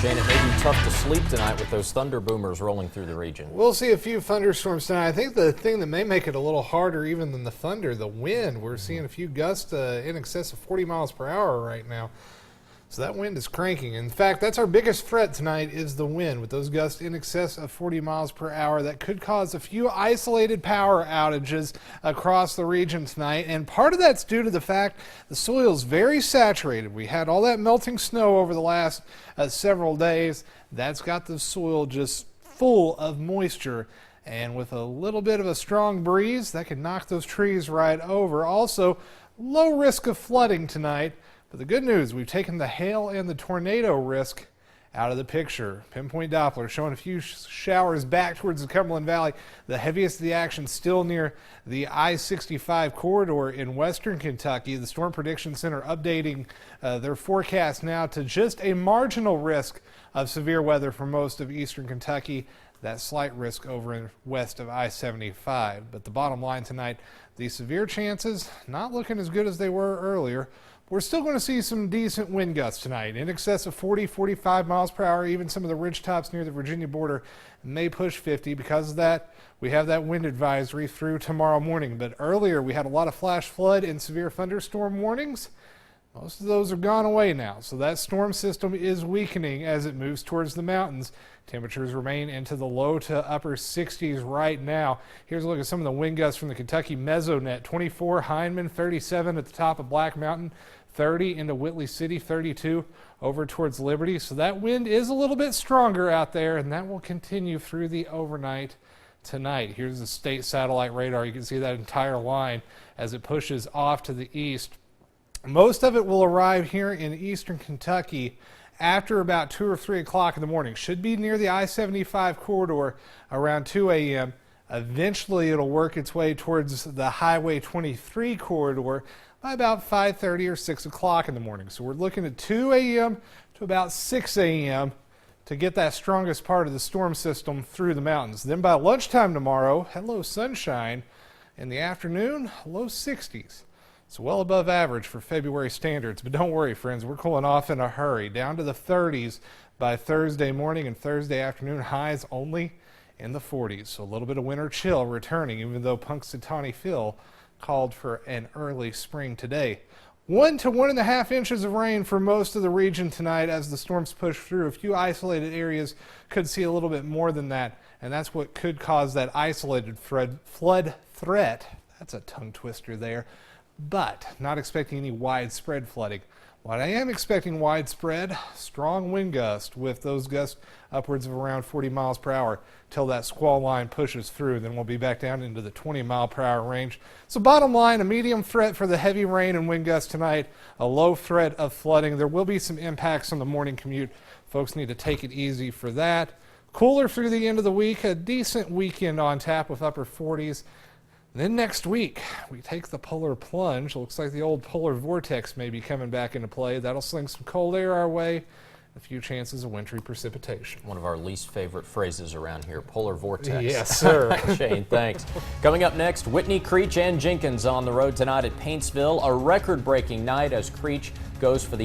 Shane, it may be tough to sleep tonight with those thunder boomers rolling through the region. We'll see a few thunderstorms tonight. I think the thing that may make it a little harder even than the thunder, the wind. We're seeing a few gusts in excess of 40 miles per hour right now. So that wind is cranking. In fact, that's our biggest threat tonight is the wind with those gusts in excess of 40 miles per hour. That could cause a few isolated power outages across the region tonight. And part of that's due to the fact the soil is very saturated. We had all that melting snow over the last several days. That's got the soil just full of moisture. And with a little bit of a strong breeze, that could knock those trees right over. Also, low risk of flooding tonight. But the good news, we've taken the hail and the tornado risk out of the picture. Pinpoint Doppler showing a few showers back towards the Cumberland Valley. The heaviest of the action still near the I-65 corridor in western Kentucky. The Storm Prediction Center updating their forecast now to just a marginal risk of severe weather for most of eastern Kentucky. That slight risk over west of I-75. But the bottom line tonight, the severe chances not looking as good as they were earlier. We're still going to see some decent wind gusts tonight, in excess of 40, 45 miles per hour. Even some of the ridge tops near the Virginia border may push 50. Because of that, we have that wind advisory through tomorrow morning. But earlier, we had a lot of flash flood and severe thunderstorm warnings. Most of those are gone away now, so that storm system is weakening as it moves towards the mountains. Temperatures remain into the low to upper 60s right now. Here's a look at some of the wind gusts from the Kentucky Mesonet. 24 Hindman, 37 at the top of Black Mountain, 30 into Whitley City, 32 over towards Liberty. So that wind is a little bit stronger out there, and that will continue through the overnight tonight. Here's the state satellite radar. You can see that entire line as it pushes off to the east. Most of it will arrive here in eastern Kentucky after about 2 or 3 o'clock in the morning. Should be near the I-75 corridor around 2 a.m. Eventually, it'll work its way towards the Highway 23 corridor by about 5:30 or 6 o'clock in the morning. So we're looking at 2 a.m. to about 6 a.m. to get that strongest part of the storm system through the mountains. Then by lunchtime tomorrow, hello sunshine. In the afternoon, low 60s. It's well above average for February standards, but don't worry, friends, we're cooling off in a hurry. Down to the 30s by Thursday morning, and Thursday afternoon highs only in the 40s. So a little bit of winter chill returning, even though Punxsutawney Phil called for an early spring today. 1 to 1.5 inches of rain for most of the region tonight as the storms push through. A few isolated areas could see a little bit more than that, and that's what could cause that isolated flood threat. That's a tongue twister there. But not expecting any widespread flooding. What I am expecting widespread, strong wind gust with those gusts upwards of around 40 miles per hour till that squall line pushes through. Then we'll be back down into the 20 mile per hour range. So bottom line, a medium threat for the heavy rain and wind gusts tonight, a low threat of flooding. There will be some impacts on the morning commute. Folks need to take it easy for that. Cooler through the end of the week, a decent weekend on tap with upper 40s. Then next week, we take the polar plunge. Looks like the old polar vortex may be coming back into play. That'll sling some cold air our way. A few chances of wintry precipitation. One of our least favorite phrases around here, polar vortex. Yes, sir. Shane, thanks. Coming up next, Whitney, Creech, and Jenkins on the road tonight at Paintsville. A record-breaking night as Creech goes for the